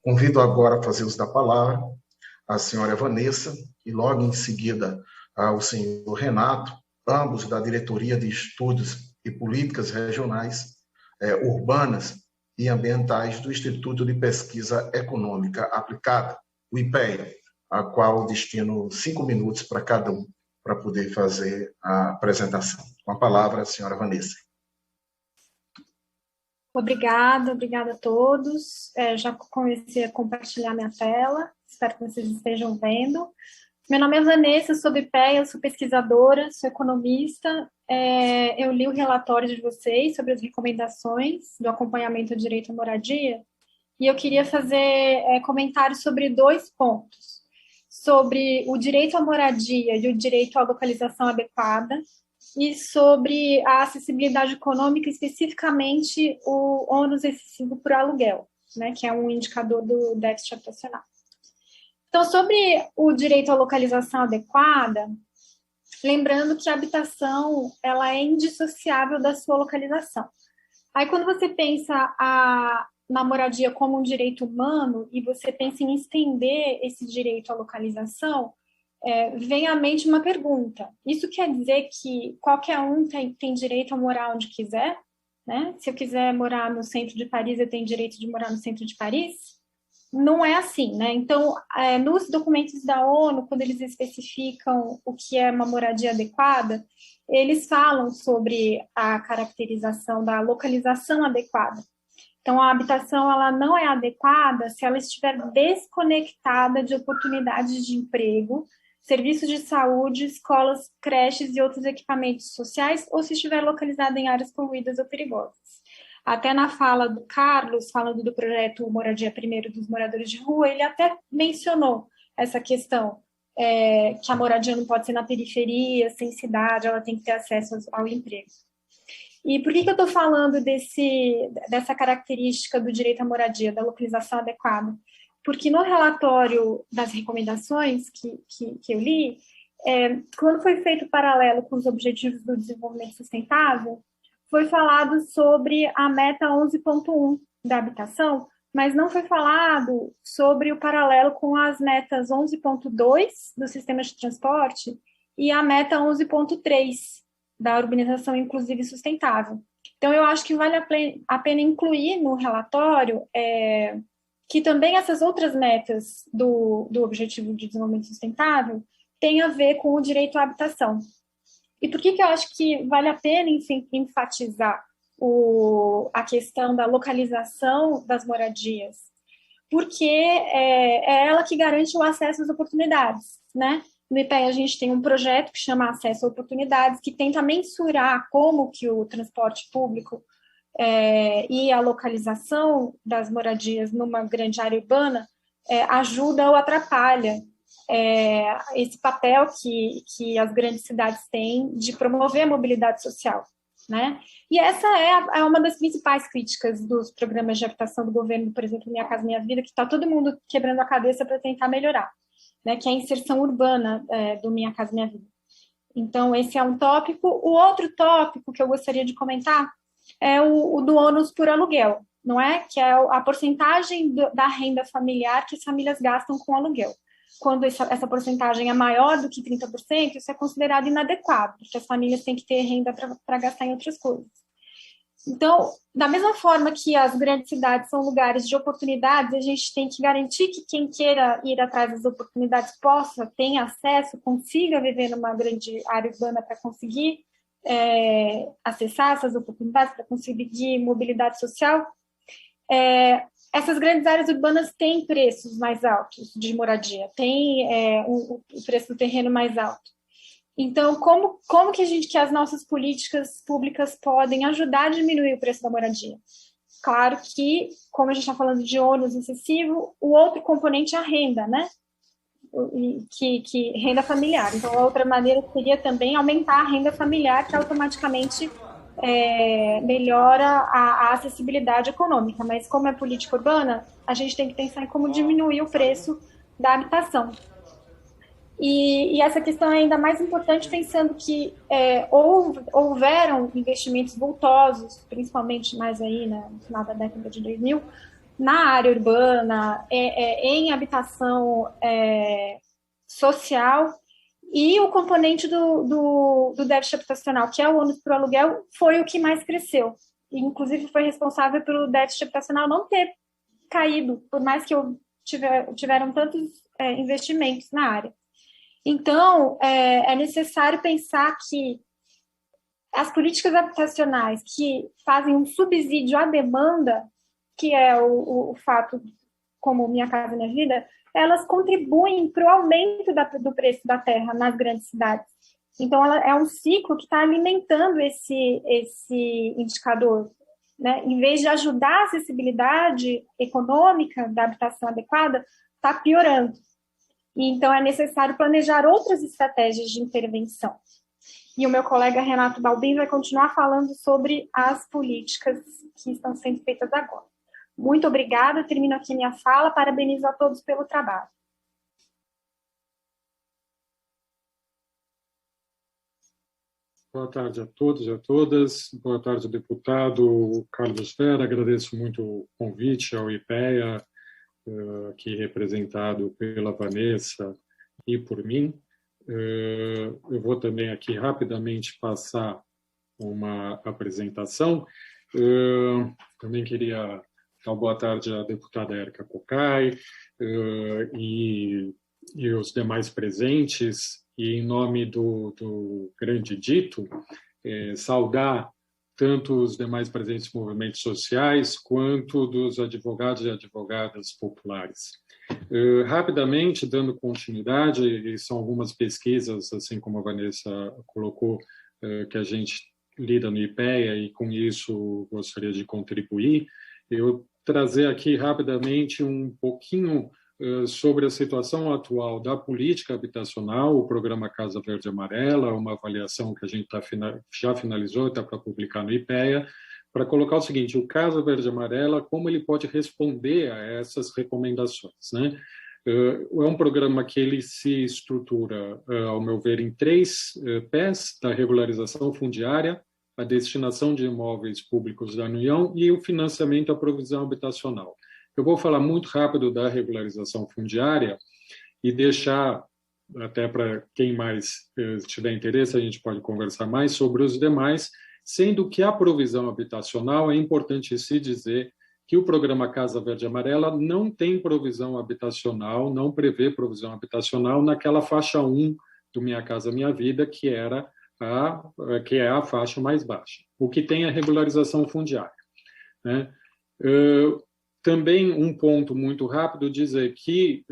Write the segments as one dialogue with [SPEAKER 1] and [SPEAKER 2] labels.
[SPEAKER 1] Convido agora a fazer uso da palavra a senhora Vanessa e logo em seguida ao senhor Renato, ambos da Diretoria de Estudos e Políticas Regionais, Urbanas e Ambientais do Instituto de Pesquisa Econômica Aplicada, o IPEA, a qual destino 5 minutos para cada um para poder fazer a apresentação. Com a palavra, a senhora Vanessa.
[SPEAKER 2] Obrigada a todos. Já comecei a compartilhar minha tela, espero que vocês estejam vendo. Meu nome é Vanessa, sou do IPEA, eu sou pesquisadora, sou economista. Eu li o relatório de vocês sobre as recomendações do acompanhamento ao direito à moradia e eu queria fazer comentários sobre 2 pontos. Sobre o direito à moradia e o direito à localização adequada, e sobre a acessibilidade econômica, especificamente o ônus excessivo por aluguel, né, que é um indicador do déficit habitacional. Então, sobre o direito à localização adequada, lembrando que a habitação ela é indissociável da sua localização. Aí, quando você pensa na moradia como um direito humano e você pensa em estender esse direito à localização, vem à mente uma pergunta. Isso quer dizer que qualquer um tem direito a morar onde quiser? Né? Se eu quiser morar no centro de Paris, eu tenho direito de morar no centro de Paris? Não é assim, né? Então, nos documentos da ONU, quando eles especificam o que é uma moradia adequada, eles falam sobre a caracterização da localização adequada. Então, a habitação ela não é adequada se ela estiver desconectada de oportunidades de emprego, serviços de saúde, escolas, creches e outros equipamentos sociais, ou se estiver localizada em áreas poluídas ou perigosas. Até na fala do Carlos, falando do projeto Moradia Primeiro dos moradores de rua, ele até mencionou essa questão, que a moradia não pode ser na periferia, sem cidade, ela tem que ter acesso ao emprego. E por que eu estou falando dessa característica do direito à moradia, da localização adequada? Porque no relatório das recomendações que eu li, quando foi feito o paralelo com os Objetivos do Desenvolvimento Sustentável, foi falado sobre a meta 11.1 da habitação, mas não foi falado sobre o paralelo com as metas 11.2 do sistema de transporte e a meta 11.3 da urbanização inclusiva e sustentável. Então, eu acho que vale a pena incluir no relatório que também essas outras metas do Objetivo de Desenvolvimento Sustentável têm a ver com o direito à habitação. E por que eu acho que vale a pena enfatizar a questão da localização das moradias? Porque é ela que garante o acesso às oportunidades, né? No IPEA a gente tem um projeto que chama Acesso a Oportunidades, que tenta mensurar como que o transporte público e a localização das moradias numa grande área urbana ajuda ou atrapalha esse papel que as grandes cidades têm de promover a mobilidade social, né? E essa é uma das principais críticas dos programas de habitação do governo, por exemplo, Minha Casa Minha Vida, que está todo mundo quebrando a cabeça para tentar melhorar, né? Que é a inserção urbana do Minha Casa Minha Vida. Então, esse é um tópico. O outro tópico que eu gostaria de comentar é o do ônus por aluguel, não é? Que é a porcentagem da renda familiar que as famílias gastam com aluguel. Quando essa porcentagem é maior do que 30%, isso é considerado inadequado, porque as famílias têm que ter renda para gastar em outras coisas. Então, da mesma forma que as grandes cidades são lugares de oportunidades, a gente tem que garantir que quem queira ir atrás das oportunidades tenha acesso, consiga viver numa grande área urbana para conseguir acessar essas oportunidades, para conseguir mobilidade social. Essas grandes áreas urbanas têm preços mais altos de moradia, tem o preço do terreno mais alto. Então, como que as nossas políticas públicas podem ajudar a diminuir o preço da moradia? Claro que, como a gente está falando de ônus excessivo, o outro componente é a renda, né? Que renda familiar. Então, a outra maneira seria também aumentar a renda familiar, que automaticamente melhora a acessibilidade econômica, mas como é política urbana, a gente tem que pensar em como diminuir o preço da habitação. E essa questão é ainda mais importante pensando que houveram investimentos vultosos, principalmente mais aí no final da década de 2000, na área urbana, em habitação social, e o componente do déficit habitacional, que é o ônus para o aluguel, foi o que mais cresceu. E, inclusive, foi responsável pelo déficit habitacional não ter caído, por mais que tiveram tantos investimentos na área. Então, é necessário pensar que as políticas habitacionais que fazem um subsídio à demanda, que é o fato como Minha Casa Minha Vida, elas contribuem para o aumento do preço da terra nas grandes cidades. Então, ela é um ciclo que está alimentando esse indicador. Né? Em vez de ajudar a acessibilidade econômica da habitação adequada, está piorando. E, então, é necessário planejar outras estratégias de intervenção. E o meu colega Renato Balbim vai continuar falando sobre as políticas que estão sendo feitas agora. Muito obrigada, eu termino aqui minha fala, parabenizo a todos pelo trabalho.
[SPEAKER 3] Boa tarde a todos e a todas. Boa tarde, deputado Carlos Vera. Agradeço muito o convite ao IPEA, aqui representado pela Vanessa e por mim. Eu vou também aqui rapidamente passar uma apresentação. Também queria dar boa tarde à deputada Érica Cocai e os demais presentes, e em nome do grande dito, saudar tanto os demais presentes movimentos sociais quanto dos advogados e advogadas populares. Rapidamente, dando continuidade, e são algumas pesquisas, assim como a Vanessa colocou, que a gente lida no IPEA, e com isso gostaria de contribuir, eu trazer aqui rapidamente um pouquinho sobre a situação atual da política habitacional, o programa Casa Verde e Amarela, uma avaliação que a gente já finalizou, está para publicar no IPEA, para colocar o seguinte: o Casa Verde e Amarela, como ele pode responder a essas recomendações, né? É um programa que ele se estrutura, ao meu ver, em 3 pés: da regularização fundiária, a destinação de imóveis públicos da União e o financiamento à provisão habitacional. Eu vou falar muito rápido da regularização fundiária e deixar, até para quem mais tiver interesse, a gente pode conversar mais sobre os demais, sendo que a provisão habitacional, é importante se dizer que o programa Casa Verde e Amarela não tem provisão habitacional, não prevê provisão habitacional naquela faixa 1 do Minha Casa Minha Vida, que é a faixa mais baixa. O que tem é a regularização fundiária, né? Também um ponto muito rápido, dizer que,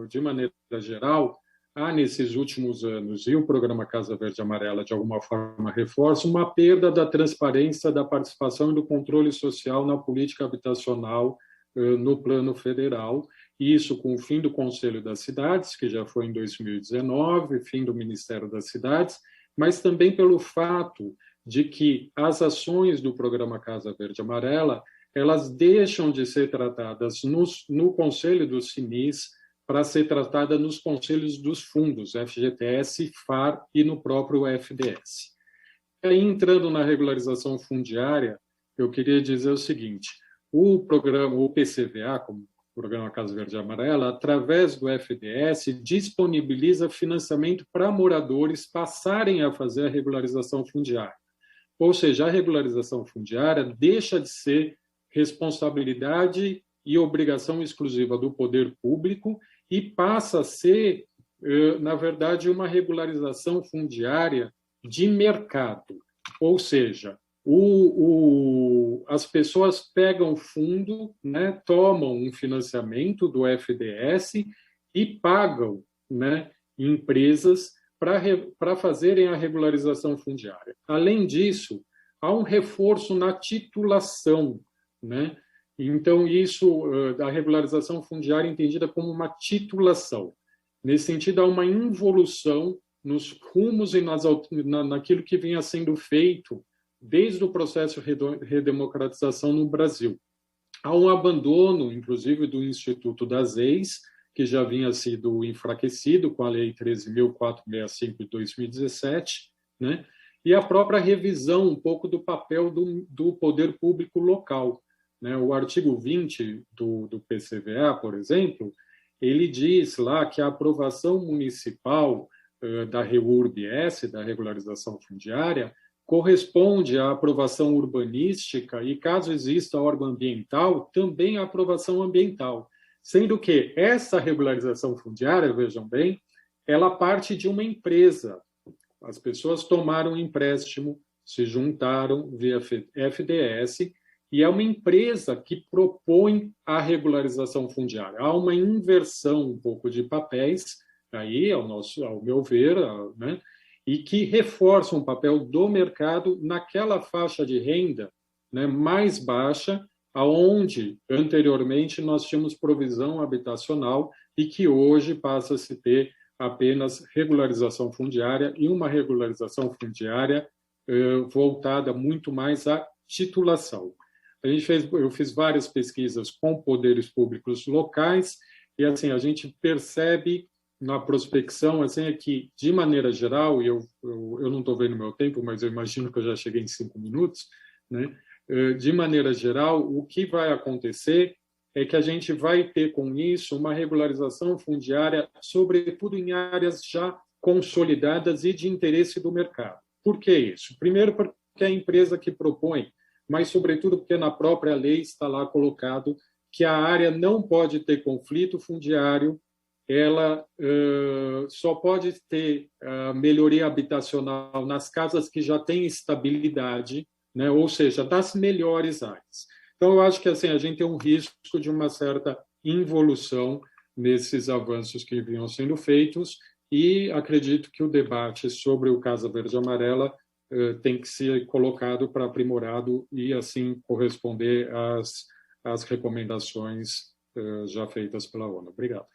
[SPEAKER 3] de maneira geral, há nesses últimos anos, e o programa Casa Verde e Amarela, de alguma forma, reforça uma perda da transparência, da participação e do controle social na política habitacional no plano federal, isso com o fim do Conselho das Cidades, que já foi em 2019, fim do Ministério das Cidades, mas também pelo fato de que as ações do programa Casa Verde e Amarela elas deixam de ser tratadas no Conselho do CINIS para ser tratada nos conselhos dos fundos, FGTS, FAR e no próprio FDS. E aí, entrando na regularização fundiária, eu queria dizer o seguinte: o programa, o PCVA, como Programa Casa Verde e Amarela, através do FDS, disponibiliza financiamento para moradores passarem a fazer a regularização fundiária. Ou seja, a regularização fundiária deixa de ser responsabilidade e obrigação exclusiva do poder público e passa a ser, na verdade, uma regularização fundiária de mercado. Ou seja, as pessoas pegam fundo, né, tomam um financiamento do FDS e pagam, né, empresas para fazerem a regularização fundiária. Além disso, há um reforço na titulação, né? Então, isso, a regularização fundiária é entendida como uma titulação. Nesse sentido, há uma involução nos rumos e naquilo que vinha sendo feito desde o processo de redemocratização no Brasil. Há um abandono, inclusive, do Instituto das Ex, que já vinha sido enfraquecido com a Lei 13.465 de 2017, né? E a própria revisão um pouco do papel do poder público local. né? O artigo 20 do PCVA, por exemplo, ele diz lá que a aprovação municipal da REURB-S, da regularização fundiária, corresponde à aprovação urbanística e, caso exista órgão ambiental, também à aprovação ambiental. Sendo que essa regularização fundiária, vejam bem, ela parte de uma empresa. As pessoas tomaram um empréstimo, se juntaram via FDS, e é uma empresa que propõe a regularização fundiária. Há uma inversão um pouco de papéis, aí, ao meu ver, né, e que reforça um papel do mercado naquela faixa de renda, né, mais baixa, aonde anteriormente nós tínhamos provisão habitacional e que hoje passa a se ter apenas regularização fundiária e uma regularização fundiária voltada muito mais à titulação. Eu fiz várias pesquisas com poderes públicos locais e assim a gente percebe na prospecção assim, é que, de maneira geral, e eu não estou vendo meu tempo, mas eu imagino que eu já cheguei em 5 minutos, né? De maneira geral, o que vai acontecer é que a gente vai ter com isso uma regularização fundiária, sobretudo em áreas já consolidadas e de interesse do mercado. Por que isso? Primeiro, porque é a empresa que propõe, mas, sobretudo, porque na própria lei está lá colocado que a área não pode ter conflito fundiário, ela só pode ter melhoria habitacional nas casas que já têm estabilidade, né? Ou seja, das melhores áreas. Então, eu acho que assim, a gente tem um risco de uma certa involução nesses avanços que vinham sendo feitos e acredito que o debate sobre o Casa Verde e Amarela tem que ser colocado para aprimorado e, assim, corresponder às recomendações já feitas pela ONU. Obrigado.